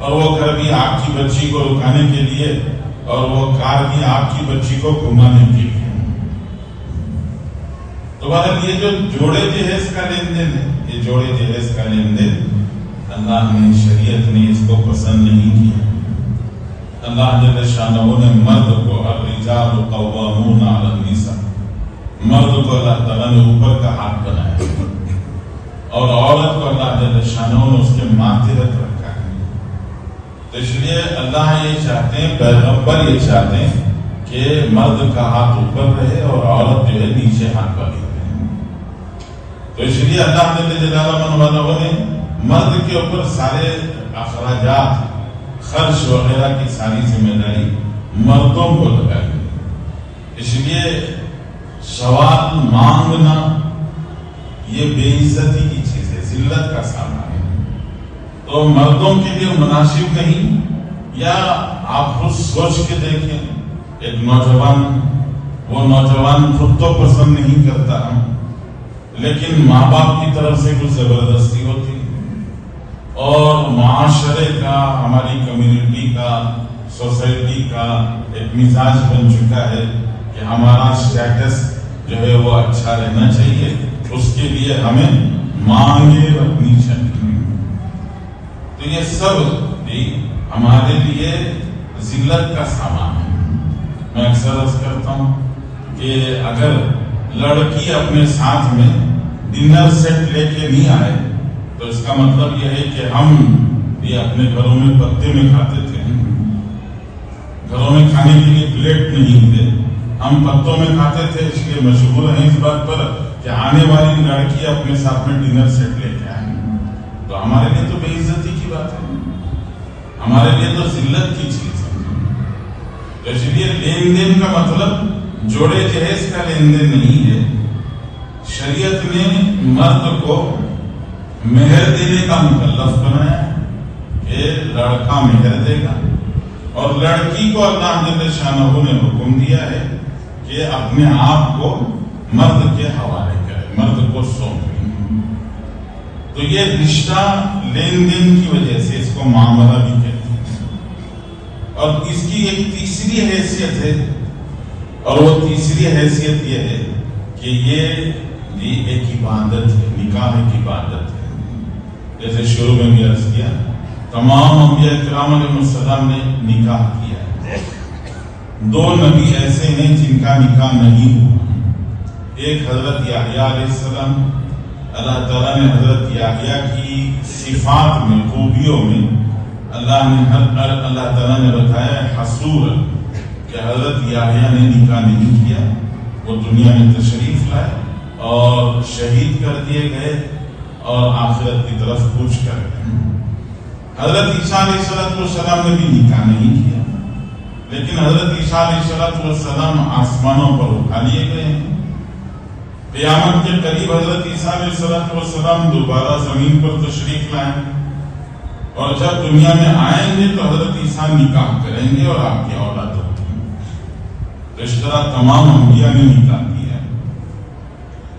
اور وہ گھر بھی آپ کی بچی کو رکانے کے لیے اور وہ کار بھی آپ کی بچی کو گھمانے کے لیے. تو بہرحال یہ جو جوڑے جہیز کا لین دین ہے، یہ جوڑے جہیز کا لین دین اللہ نے، شریعت نے اس کو پسند نہیں کیا. اللہ جل شانہ نے مرد کو الرجال قوامون علی النساء، مرد کو اللہ تعالیٰ نے اوپر کا ہاتھ بنایا اور عورت کو اللہ جل شانہ نے اس کے ماتھے رکھ رکھا ہے. تو اس لیے اللہ یہ چاہتے ہیں، پیغمبر یہ چاہتے ہیں کہ مرد کا ہاتھ اوپر رہے اور عورت جو ہے نیچے ہاتھ والی رہے. تو اس لیے اللہ جل جلالہ نے مرد کے اوپر سارے اخراجات، خرچ وغیرہ کی ساری ذمہ داری مردوں کو لگائی. اس لیے سوال مانگنا یہ بے عزتی کی چیز ہے، ذلت کا سامان ہے. تو مردوں کے لیے مناسب نہیں. یا آپ خود سوچ کے دیکھیں، ایک نوجوان، وہ نوجوان خود تو پسند نہیں کرتا لیکن ماں باپ کی طرف سے کچھ زبردستی ہوتی اور معاشرے کا، ہماری کمیونٹی کا، سوسائٹی کا ایک مزاج بن چکا ہے کہ ہمارا سٹیٹس جو ہے وہ اچھا رہنا چاہیے، اس کے لیے ہمیں مانگے رکھنی چاہیے. تو یہ سب بھی ہمارے لیے ذلت کا سامان ہے. میں اکثر عرض کرتا ہوں کہ اگر لڑکی اپنے ساتھ میں ڈنر سیٹ لے کے نہیں آئے تو اس کا مطلب یہ ہے کہ ہم یہ اپنے گھروں میں پتے میں کھاتے تھے، گھروں میں کھانے کے لیے پلیٹ نہیں تھے، ہم پتوں میں کھاتے تھے. اس لیے مشہور ہیں اس بات پر کہ آنے والی لڑکی اپنے ساتھ میں ڈنر سیٹ لے کے آئے. تو ہمارے لیے تو بے عزتی کی بات ہے، ہمارے لیے تو ذلت کی چیز ہے. تو اس لیے لین دین کا مطلب جوڑے جہیز کا لین دین نہیں ہے. شریعت نے مرد کو مہر دینے کا مکلف بنایا کہ لڑکا مہر دے گا، اور لڑکی کو اللہ جل شانہ نے حکم دیا ہے کہ اپنے آپ کو مرد کے حوالے کرے، مرد کو سونپے. تو یہ رشتہ لین دین کی وجہ سے اس کو معاملہ بھی کہتے ہیں. اور اس کی ایک تیسری حیثیت ہے، اور وہ تیسری حیثیت یہ ہے کہ یہ بھی ایک عبادت ہے. نکاح ایک عبادت ہے. جیسے شروع میں بھی عرض کیا، تمام انبیاء کرام علیہ السلام نے نکاح کیا. دو نبی ایسے ہیں جن کا نکاح نہیں ہوا. ایک حضرت یحییٰ علیہ السلام، اللہ تعالیٰ نے حضرت یحییٰ کی صفات میں، خوبیوں میں اللہ تعالیٰ نے بتایا حصور کہ حضرت یحییٰ نے نکاح نہیں کیا. وہ دنیا میں تشریف لائے اور شہید کر دیے گئے اور آخرت کی طرف کوچ کر گئے. حضرت عیسیٰ علیہ السلام نے بھی نکاح نہیں کیا، لیکن حضرت عیسیٰ علیہ السلام آسمانوں پر اٹھا لیے گئے ہیں. قیامت کے قریب حضرت عیسیٰ علیہ السلام دوبارہ زمین پر تشریف لائیں، اور جب دنیا میں آئیں گے تو حضرت عیسیٰ نکاح کریں گے اور آپ کی اولاد ہوگی. تو اس طرح تمام انبیاء نے نکاح کیا ہے.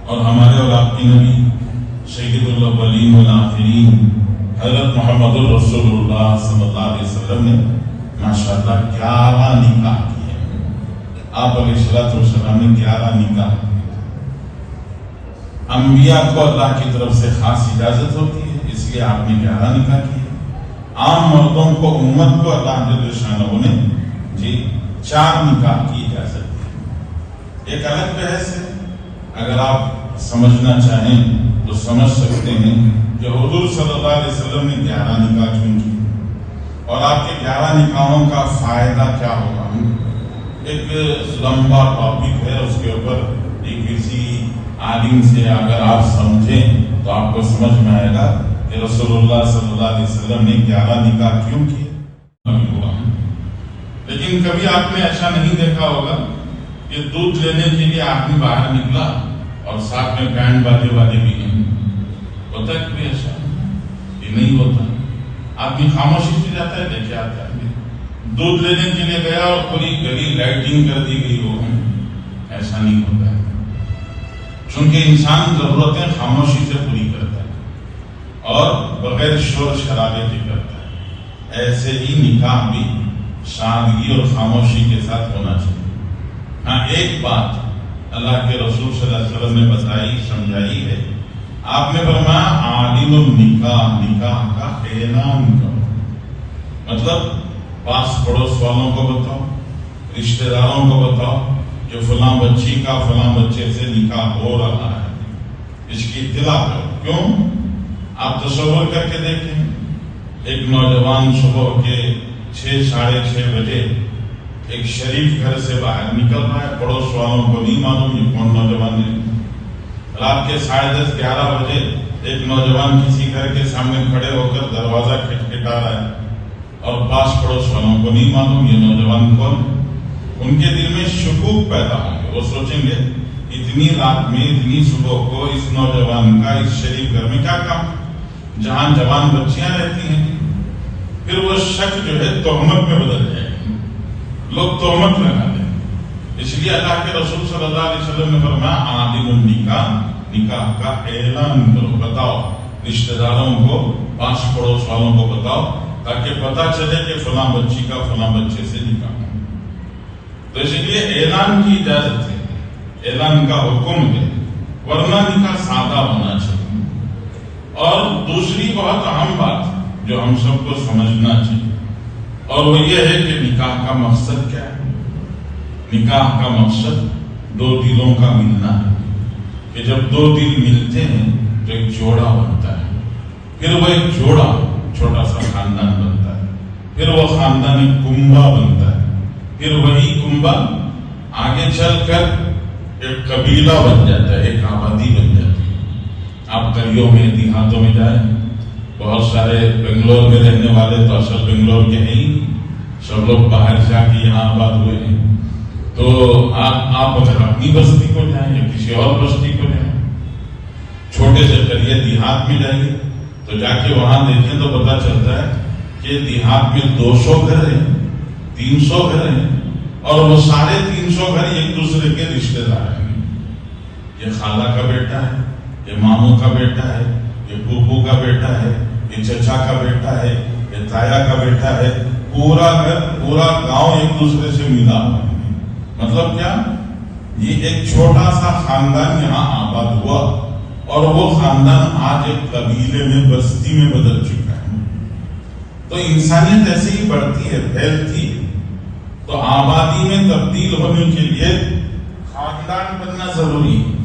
اور ہمارے اور آپ کے نبی سید الاولین والآخرین حضرت محمد الرسول اللہ صلی اللہ علیہ وسلم نے ماشاءاللہ 11 نکاح کیے. آپ علیہ السلام نے 11 نکاح کیے. انبیاء کو اللہ کی طرف سے خاص اجازت ہوتی ہے، اس لیے آپ نے 11 نکاح کیے. عام مردوں کو، امت کو اللہ جل شانہ نے 4 نکاح کی اجازت دی. ایک الگ بحث ہے، اگر آپ سمجھنا چاہیں تو سمجھ سکتے ہیں کہ حضور صلی اللہ علیہ وسلم نے 11 نکاح کیوں کی اور آپ کے 11 نکاحوں کا فائدہ کیا ہوگا. ایک لمبا ٹاپک ہے، اس کے اوپر کسی عالم سے اگر آپ سمجھیں تو آپ کو سمجھ میں آئے گا کہ رسول اللہ صلی اللہ علیہ وسلم نے 11 نکاح کیوں کیے. لیکن کبھی آپ نے ایسا نہیں دیکھا ہوگا کہ دودھ لینے کے لیے آدمی باہر نکلا اور ساتھ میں بینڈ باجے والے بھی ہیں. ہوتا ہے کبھی ایسا؟ یہ نہیں ہوتا. آدمی خاموشی سے جاتا ہے، دیکھے آتا ہے دودھ لینے کے لیے گیا اور پوری گلی لائٹنگ کر دی گئی ہو. ایسا نہیں ہوتا ہے، چونکہ انسان ضرورتیں خاموشی سے پوری کرتا ہے اور بغیر شور شرابے کے کرتا ہے. ایسے ہی نکاح بھی سادگی اور خاموشی کے ساتھ ہونا چاہیے. ہاں ایک بات اللہ کے رسول صلی اللہ علیہ وسلم نے بتائی سمجھائی ہے. آپ نے فرمایا عادل النکاح، نکاح کا اعلان کرو. مطلب پاس پڑوس والوں کو بتاؤ، رشتہ داروں کو بتاؤ کہ فلاں بچی کا فلاں بچے سے نکاح ہو رہا ہے، اس کی اطلاع کرو. کیوں؟ آپ تصور کر کے دیکھیں، ایک نوجوان صبح کے 6 ساڑھے 6 بجے ایک شریف گھر سے باہر نکل رہا ہے، پڑوس والوں کو نہیں معلوم یہ کون نوجوان ہے. رات کے 10:30 11 بجے ایک نوجوان کسی گھر کے سامنے کھڑے ہو کر دروازہ کھٹکھٹا رہا ہے اور پاس پڑوس والوں کو نہیں معلوم یہ نوجوان کون ہے. ان کے دل میں شکوک پیدا ہوں گے. وہ سوچیں گے اتنی رات میں اتنی صبح کو اس نوجوان کا اس شریف گھر میں کیا کام جہاں جوان بچیاں رہتی ہیں. پھر وہ شک جو ہے تہمت میں بدل جائے گی، لوگ تہمت لگا دیں. اس لیے اللہ کے رسول صلی اللہ علیہ وسلم نے فرمایا عادل النکاح، نکاح کا اعلان کرو، بتاؤ رشتہ داروں کو، پاس پڑوس والوں کو بتاؤ تاکہ پتہ چلے کہ فلاں بچی کا فلاں بچے سے نکاح. تو اس لیے اعلان کی اجازت ہے، اعلان کا حکم ہے، ورنہ نکاح سادہ ہونا چاہیے. اور دوسری بہت اہم بات جو ہم سب کو سمجھنا چاہیے اور وہ یہ ہے کہ نکاح کا مقصد کیا ہے. نکاح کا مقصد دو دلوں کا ملنا ہے کہ جب دو دل ملتے ہیں تو ایک جوڑا بنتا ہے. پھر وہ ایک جوڑا چھوٹا سا خاندان بنتا ہے، پھر وہ خاندان ایک کنبہ بنتا ہے، پھر وہی کنبہ آگے چل کر ایک قبیلہ بن جاتا ہے، ایک آبادی بن جاتی ہے. آپ گلیوں میں دیہاتوں میں جائیں، بہت سارے بنگلور میں رہنے والے تو اصل بنگلور کے ہیں ہی، سب لوگ باہر جا کے یہاں آباد ہوئے ہیں. تو آپ اگر اپنی بستی کو جائیں یا کسی اور بستی کو جائیں، چھوٹے سے قریے دیہات میں جائیے تو جا کے وہاں دیکھیں تو پتہ چلتا ہے کہ دیہات میں 200 گھر ہیں، 300 گھر ہیں اور وہ سارے 300 گھر ایک دوسرے کے رشتے دار ہیں. یہ خالہ کا بیٹا ہے، یہ ماموں کا بیٹا ہے، یہ پھوپھو کا بیٹا ہے، یہ چچا کا بیٹا ہے، یہ تایا کا بیٹا ہے. پورا گھر پورا گاؤں ایک دوسرے سے ملا ہوا ہے. مطلب کیا؟ یہ ایک چھوٹا سا خاندان یہاں آباد ہوا اور وہ خاندان آج ایک قبیلے میں بستی میں بدل چکا ہے. تو انسانیت ایسے ہی بڑھتی ہے، پھیلتی ہے. تو آبادی میں تبدیل ہونے کے لیے خاندان بننا ضروری ہے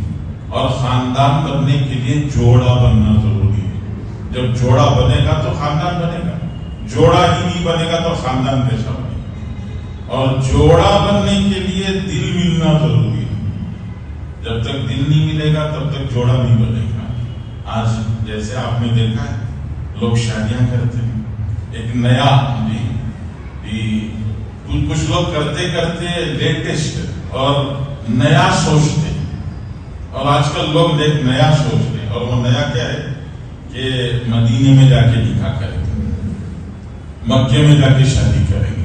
اور خاندان بننے کے لیے جوڑا بننا ضروری ہے. جب جوڑا بنے گا تو خاندان بنے گا، جوڑا ہی نہیں بنے گا تو خاندان کیسا بنے گا. اور جوڑا بننے کے لیے دل ملنا ضروری ہے. جب تک دل نہیں ملے گا تب تک جوڑا نہیں بنے گا. آج جیسے آپ نے دیکھا ہے لوگ شادیاں کرتے ہیں، ایک نیا کچھ لوگ کرتے کرتے لیٹسٹ اور نیا سوچتے ہیں. اور آج کل لوگ ایک نیا سوچتے ہیں، اور وہ نیا کیا ہے کہ مدینے میں جا کے نکاح کریں گے، مکے میں جا کے شادی کریں گے.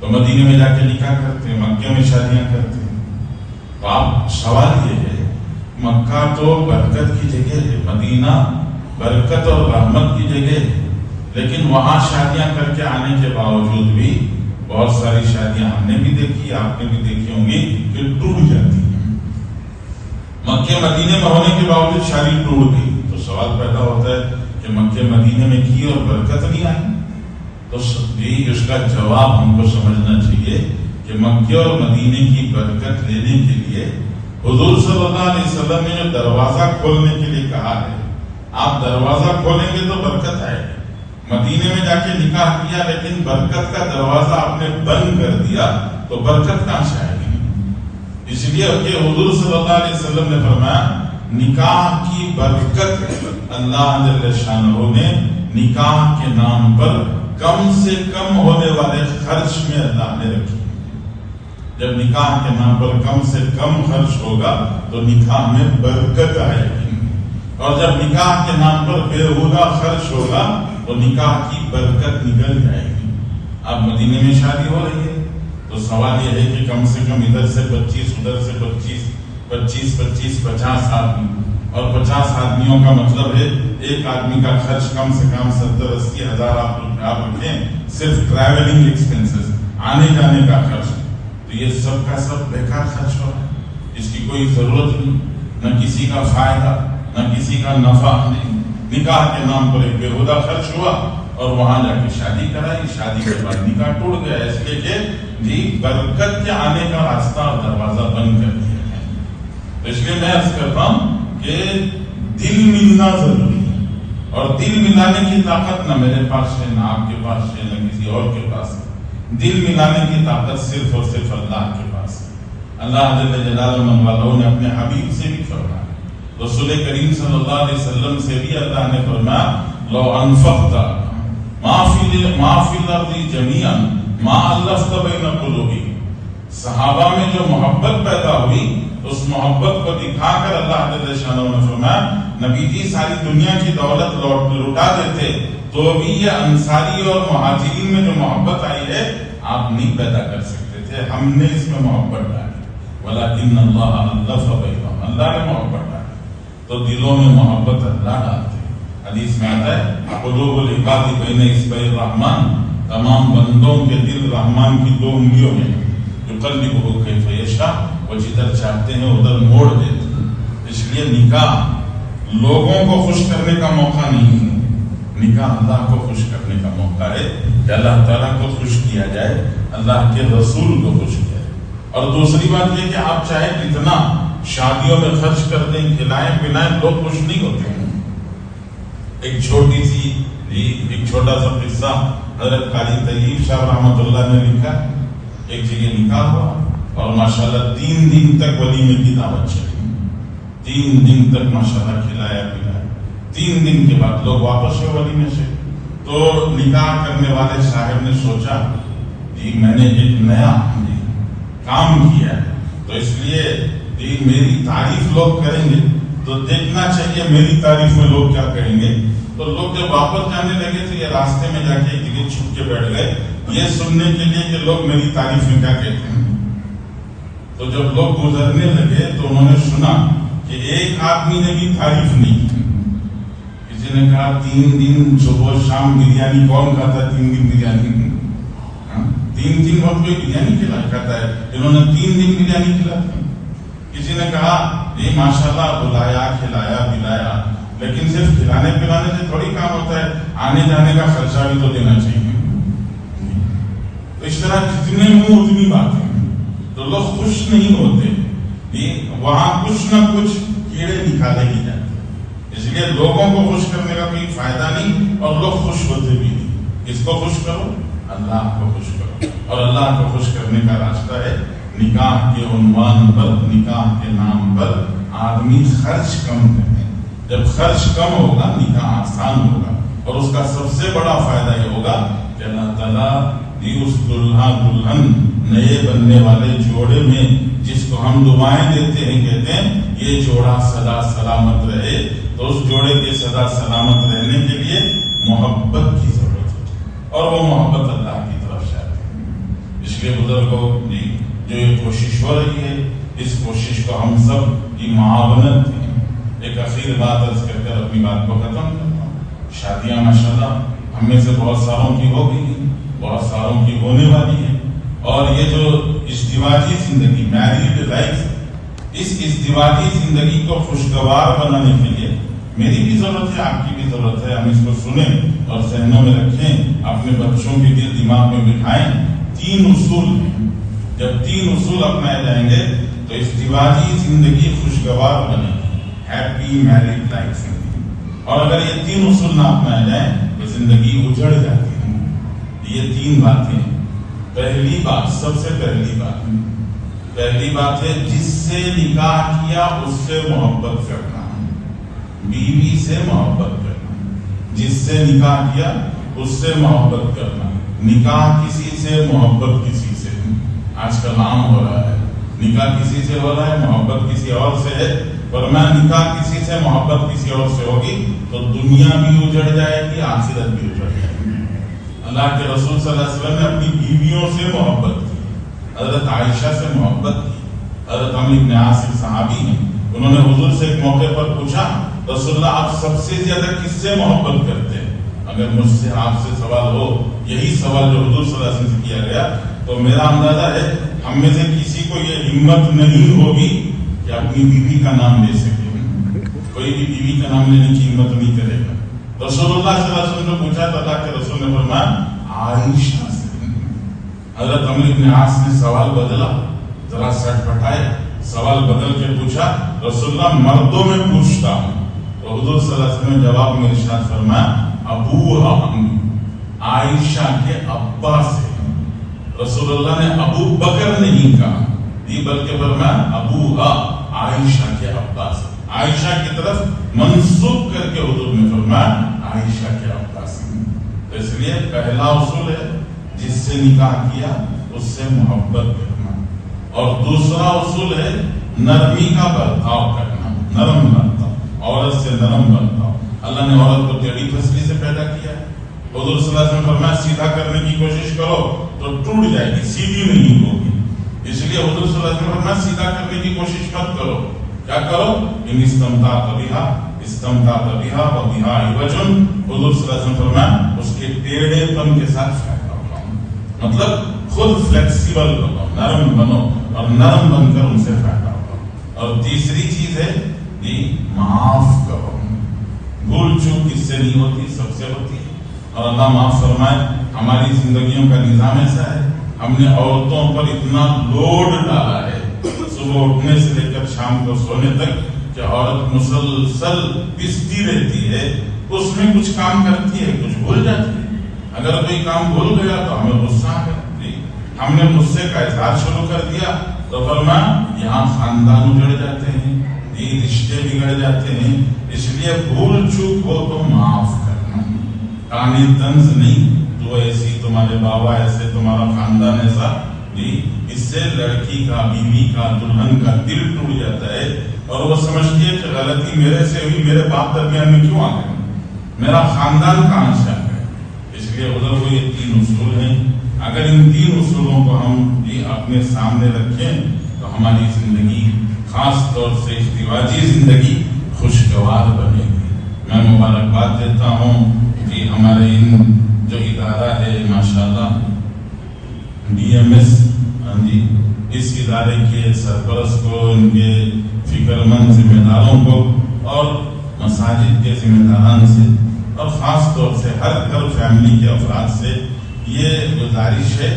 تو مدینے میں جا کے نکاح کرتے ہیں، مکے میں شادیاں کرتے ہیں. تو آپ سوال یہ ہے، مکہ تو برکت کی جگہ ہے، مدینہ برکت اور رحمت کی جگہ ہے، لیکن وہاں شادیاں کر کے آنے کے باوجود بھی بہت ساری شادیاں ہم نے بھی دیکھی، آپ نے بھی دیکھی ہوں گی کہ ٹوٹ جاتی ہیں. مکے مدینے میں ہونے کے باوجود شادی ٹوٹ گئی. تو سوال پیدا ہوتا ہے کہ مکے مدینے میں کی اور برکت نہیں آئی. تو اس کا جواب ہم کو سمجھنا چاہیے کہ مکے اور مدینے کی برکت لینے کے لیے حضور صلی اللہ علیہ وسلم نے جو دروازہ کھولنے کے لیے کہا ہے، آپ دروازہ کھولیں گے تو برکت آئے گی. مدینے میں جا کے نکاح کیا لیکن برکت کا دروازہ آپ نے بند کر دیا تو برکت کہاں سے آئے گی؟ اس لیے کہ حضور صلی اللہ علیہ وسلم نے فرمایا نکاح کی برکت اللہ جل شانہ نے نکاح کے نام پر کم سے کم ہونے والے خرچ میں اللہ نے رکھی. جب نکاح کے نام پر کم سے کم خرچ ہوگا تو نکاح میں برکت آئے گی، اور جب نکاح کے نام پر بےہودہ خرچ ہوگا تو نکاح کی برکت نکل جائے گی. اب مدینے میں شادی ہو رہی ہے تو سوال یہ ہے کہ کم سے کم ادھر سے 25 ادھر سے 25 50 آدمی اور 50 آدمیوں کا مطلب ہے ایک آدمی کا خرچ کم سے کم 70-80 ہزار آپ رکھیں، صرف ٹریولنگ ایکسپینسز، آنے جانے کا خرچ، تو یہ سب کا سب بیکار خرچ ہو رہا ہے، اس کی کوئی ضرورت نہیں، نہ کسی کا فائدہ نہ کسی کا نفع نہیں، نکاح کے نام پر ایک بےہودہ خرچ ہوا اور وہاں جا کے شادی کرائی، شادی کے بعد نکاح ٹوٹ گیا، اس لیے کہ جی برکت کے آنے کا راستہ اور دروازہ بند کر دیا ہے۔ تو اس لیے میں عرض کرتا ہوں کہ دل ملنا ضروری ہے، اور دل ملانے کی طاقت نہ میرے پاس ہے، نہ آپ کے پاس ہے، نہ کسی اور کے پاس ہے، دل ملانے کی طاقت صرف اور صرف اللہ کے پاس ہے۔ اللہ جل جلالہ والوں نے اپنے حبیب سے بھی فرمایا، رسول کریم صلی اللہ علیہ وسلم سے بھی اللہ نے فرمایا لو انفقت ما فی الارض جميعا ما الفت بین قلوبہم، صحابہ میں جو محبت پیدا ہوئی اس محبت کو دکھا کر اللہ جل شانہ نے فرمایا نبی جی ساری دنیا کی دولت لوٹا دیتے تو بھی یہ انصاری اور مہاجرین میں جو محبت آئی ہے آپ نہیں پیدا کر سکتے تھے، ہم نے اس میں محبت ڈالی، ولکن اللہ الف بینہم، اللہ نے محبت ڈالی، تو دلوں میں محبت اللہ ڈالتے ہیں۔ حدیث میں آتا ہے قلوب العباد بین اصبع الرحمن، تمام بندوں کے دل رحمان کی 2 انگلیوں میں، یقلبہ کیف یشاء، وہ جدھر چاہتے ہیں ادھر موڑ دیتے ہیں۔ اس لیے نکاح لوگوں کو خوش کرنے کا موقع نہیں ہے، نکاح اللہ کو خوش کرنے کا موقع ہے کہ اللہ تعالیٰ کو خوش کیا جائے، اللہ کے رسول کو خوش کیا جائے۔ اور دوسری بات یہ کہ آپ چاہے کتنا شادیوں میں خرچ کر دیں، کھلائیں پلائیں، لوگ خوش نہیں ہوتے ہیں۔ ایک چھوٹا سا قصہ حضرت قاری طیب شاہ رحمۃ اللہ نے لکھا، ایک جگہ نکاح ہوا اور ماشاءاللہ 3 دن تک ولیمے کی دعوت چلی، 3 دن تک ماشاءاللہ کھلایا پلایا، 3 دن کے بعد لوگ واپس ہوئے ولیمے سے، تو نکاح کرنے والے صاحب نے سوچا جی میں نے ایک نیا کام کیا ہے، تو اس لیے میری تعریف لوگ کریں گے تو دیکھنا چاہیے میری تعریف میں لوگ کیا کہیں گے۔ تو لوگ جب واپس جانے لگے تو یہ راستے میں جا کے ایک جگہ چھپ کے بیٹھ گئے یہ سننے کے لیے کہ لوگ میری تعریف میں کیا کہتے ہیں۔ تو جب لوگ گزرنے لگے تو انہوں نے سنا کہ ایک آدمی نے بھی تعریف نہیں کی، کسی نے کہا 3 دن صبح شام بریانی کون کھاتا ہے، 3 دن بریانی، 3 وقت کوئی بریانی کھاتا ہے، انہوں نے 3 دن بریانی کھلاتی۔ کسی نے کہا یہ ماشاءاللہ بلایا کھلایا پلایا، لیکن صرف کھلانے پلانے سے تھوڑی کام ہوتا ہے، آنے جانے کا خرچہ بھی تو دینا چاہیے۔ تو اس طرح جتنے منہ اتنی باتیں، تو لوگ خوش نہیں ہوتے، وہاں کچھ نہ کچھ کیڑے نکالے ہی جاتے ہیں۔ اس لیے لوگوں کو خوش کرنے کا کوئی فائدہ نہیں اور لوگ خوش ہوتے بھی نہیں۔ کس کو خوش کرو؟ اللہ کو خوش کرو، اور اللہ کو خوش کرنے کا راستہ ہے نکاح کے عنوان پر، نکاح کے نام پر آدمی خرچ کم کرے۔ جب خرچ کم ہوگا نکاح آسان ہوگا، اور اس کا سب سے بڑا فائدہ یہ ہوگا کہ اللہ تعالیٰ اس دلہا دلہن نئے بننے والے جوڑے میں جس کو ہم دعائیں دیتے ہیں، کہتے ہیں یہ جوڑا سدا سلامت رہے، تو اس جوڑے کے سدا سلامت رہنے کے لیے محبت کی ضرورت ہے، اور وہ محبت اللہ کی طرف سے آتی ہے۔ اس لیے بزرگوں جو یہ کوشش ہو رہی ہے، اس کوشش کو ہم سب کی معاونت ہے۔ ایک اخیر بات عرض کر کر اپنی بات کو ختم کرتا ہوں۔ شادیاں ماشاءاللہ ہم میں سے بہت ساروں کی ہو گئی ہیں، بہت ساروں کی ہونے والی ہیں، اور یہ جو ازدواجی زندگی میریڈ لائف، اس ازدواجی زندگی کو خوشگوار بنانے کے لیے میری بھی ضرورت ہے، آپ کی بھی ضرورت ہے، ہم اس کو سنیں اور ذہنوں میں رکھیں، اپنے بچوں کے دل دماغ میں بٹھائیں۔ 3 اصول ہیں، جب 3 اصول اپنائے جائیں گے تو ازدواجی زندگی خوشگوار بنے گی، ہیپی میریڈ لائف۔ اور اگر یہ 3 اصول نہ اپنائے جائیں تو زندگی اجڑ جاتی ہے۔ یہ 3 باتیں، پہلی بات، سب سے پہلی بات ہے جس سے نکاح کیا اس سے محبت کرنا، بیوی سے محبت کرنا، جس سے نکاح کیا اس سے محبت کرنا۔ نکاح کسی سے، محبت کسی سے، آج کل عام ہو رہا ہے، نکاح کسی سے ہو رہا ہے، محبت کسی اور سے ہے، ورنہ نکاح کسی سے، محبت کسی اور سے ہوگی تو دنیا بھی اجڑ جائے گی، آخرت بھی اجڑ جائے گی۔ اللہ کے رسول صلی اللہ علیہ وسلم نے اپنی بیویوں سے محبت کی، حضرت عائشہ سے محبت کی، حضرت عمرو بن عاص صحابی ہیں، انہوں نے حضور سے ایک موقع پر پوچھا رسول اللہ آپ سب سے زیادہ کس سے محبت کرتے ہیں؟ اگر مجھ سے آپ سے سوال ہو یہی سوال جو حضور صلی اللہ علیہ وسلم سے کیا گیا تو میرا اندازہ ہے ہم میں سے کسی کو یہ ہمت نہیں ہوگی کہ اپنی بیوی کا نام لے سکے. کوئی بھی بیوی کا نام لینے کی ہمت نہیں کرے گا. رسول اللہ صلی اللہ علیہ وسلم نے پوچھا تو اللہ کے رسول نے فرمایا عائشہ سے. حضرت عمرو بن عاص نے سوال بدلا, ذرا سٹ پٹائے, سوال بدل کے پوچھا رسول اللہ مردوں میں پوچھتا ہوں. تو حضور صلی اللہ علیہ وسلم نے جواب میں ارشاد فرمایا ابوہا, عائشہ کے ابا سے. رسول اللہ نے ابو بکر نہیں کہا بلکہ فرمایا ابوہا, عائشہ کے ابا سے. عائشہ کی طرف منسوب کر کے حضور نے فرمایا عائشہ کے ابا سے. تو اس لیے پہلا اصول ہے جس سے نکاح کیا اس سے محبت کرنا, اور دوسرا اصول ہے نرمی کا برتاؤ کرنا, نرم برتاؤ, عورت سے نرم برتاؤ. اللہ نے عورت کو ٹیڑھی پھسلی سے پیدا کیا ہے. حضور صلی اللہ علیہ وسلم فرمایا سیدھا کرنے کی کوشش کرو تو ٹوٹ جائے گی, سیدھی نہیں ہوگی. اس لیے حضور صلی اللہ علیہ وسلم فرمایا سیدھا کرنے کی کوشش مت کرو. کیا کرو؟ ان استمتعت بها وبها عوج. حضور صلی اللہ علیہ وسلم فرمایا اس کے ٹیڑھے پن کے ساتھ فائدہ اٹھاؤ. مطلب خود فلیکسیبل بنو, نرم بنو, اور نرم بن کر ان سے فائدہ اٹھاؤ. اور تیسری چیز ہے معاف کرو. بھول چوک کس سے نہیں ہوتی؟ سب سے ہوتی ہے. اور اللہ معاف فرمائے, ہماری زندگیوں کا نظام ایسا ہے ہم نے عورتوں پر اتنا لوڈ ڈالا ہے صبح اٹھنے سے لے کر شام کو سونے تک کہ عورت مسلسل پستی رہتی ہے. اس میں کچھ کام کرتی ہے, کچھ بھول جاتی ہے. اگر کوئی کام بھول گیا تو ہمیں غصہ آ گیا, ہم نے غصے کا اظہار شروع کر دیا تو فرمایا یہاں خاندان اجڑ جاتے ہیں, رشتے بگڑ جاتے ہیں. اس لیے بھول چوک ہو تو معاف کرنا, کانے طنز نہیں, تو ایسی تمہارے بابا ایسے, تمہارا خاندان ایسا. اس سے لڑکی کا, بیوی کا, دلہن کا دل ٹوٹ جاتا ہے اور وہ سمجھتی ہے کہ غلطی میرے سے ہوئی, میرے باپ درمیان میں کیوں آ گئے, میرا خاندان کہاں سے آ گئے. اس لیے ادھر وہ یہ 3 اصول ہیں. اگر ان 3 اصولوں کو ہم اپنے سامنے رکھیں تو ہماری زندگی, خاص طور سے ازدواجی زندگی, خوشگوار بنے گی. میں مبارکباد دیتا ہوں کہ ہمارے ان جو ادارہ ہے ماشاءاللہ DMS, اس ادارے کے سرپرست کو, ان کے فکر مند ذمہ داروں کو, اور مساجد کے ذمہ داران سے, اور خاص طور سے ہر گھر فیملی کے افراد سے یہ گزارش ہے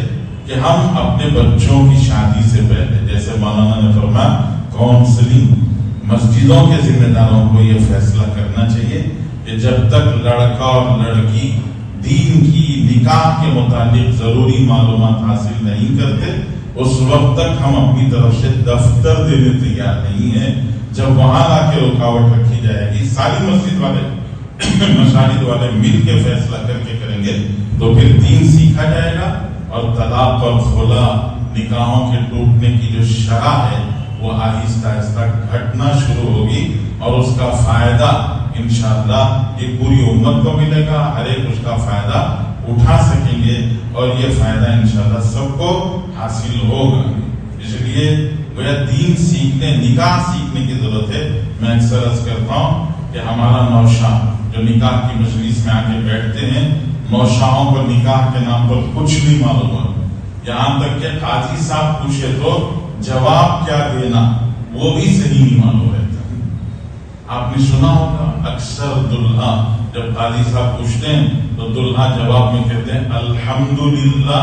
کہ ہم اپنے بچوں کی شادی سے پہلے, جیسے مولانا نے فرمایا کاؤنسلنگ, مسجدوں کے ذمہ داروں کو یہ فیصلہ کرنا چاہیے کہ جب تک لڑکا اور لڑکی دین کی, نکاح کے متعلق ضروری معلومات حاصل نہیں کرتے اس وقت تک ہم اپنی طرف سے دفتر دینے تیار نہیں ہیں. جب وہاں لا کے رکاوٹ رکھی جائے گی, ساری مسجد والے مساجد والے مل کے فیصلہ کر کے کریں گے تو پھر دین سیکھا جائے گا, اور طلاق اور خلا, نکاحوں کے ٹوٹنے کی جو شرح ہے وہ آہستہ آہستہ گھٹنا شروع ہوگی, اور اس کا فائدہ انشاءاللہ یہ پوری امت کو ملے گا. ہر ایک اس کا فائدہ اٹھا سکیں گے اور یہ فائدہ انشاءاللہ سب کو حاصل ہوگا. اس لیے گویا دین سیکھنے, نکاح سیکھنے کی ضرورت ہے. میں اکثر عرض کرتا ہوں کہ ہمارا نوشاہ جو نکاح کی مجلس میں آ کے بیٹھتے ہیں, نوشاہوں کو نکاح کے نام پر کچھ نہیں معلوم ہے. یہاں تک کہ قاضی صاحب پوچھے تو جواب کیا دینا وہ بھی صحیح نہیں معلوم رہتا. آپ نے سنا ہوگا اکثر دلہا جب قاضی صاحب پوچھتے ہیں تو دلہا جواب میں کہتے ہیں الحمدللہ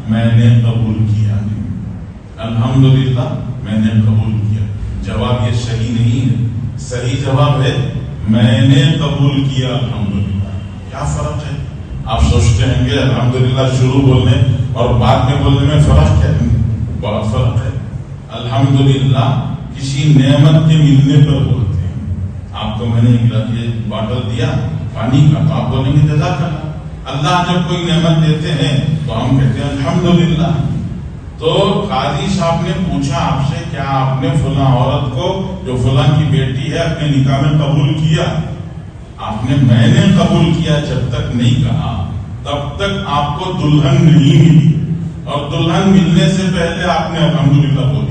میں نے قبول کیا, الحمدللہ میں نے قبول کیا. جواب یہ صحیح نہیں ہے. صحیح جواب ہے میں نے قبول کیا الحمدللہ. کیا فرق ہے؟ آپ سوچتے ہیں کہ الحمدللہ شروع بولنے اور بعد میں بولنے میں فرق کیا ہے؟ بہت فرق ہے. الحمدللہ کسی نعمت کے ملنے پر بولتے ہیں. آپ کو میں نے ایک باٹل دیا پانی کا تو آپ بولیں گے جزاک اللہ. اللہ جب کوئی نعمت دیتے ہیں تو ہم کہتے ہیں الحمدللہ. تو قاضی صاحب نے پوچھا آپ سے کیا آپ نے فلاں عورت کو جو فلاں کی بیٹی ہے اپنے نکاح میں قبول کیا؟ آپ نے میں نے قبول کیا جب تک نہیں کہا تب تک آپ کو دلہن نہیں ملی, اور دلہن ملنے سے پہلے آپ نے الحمدللہ بولی.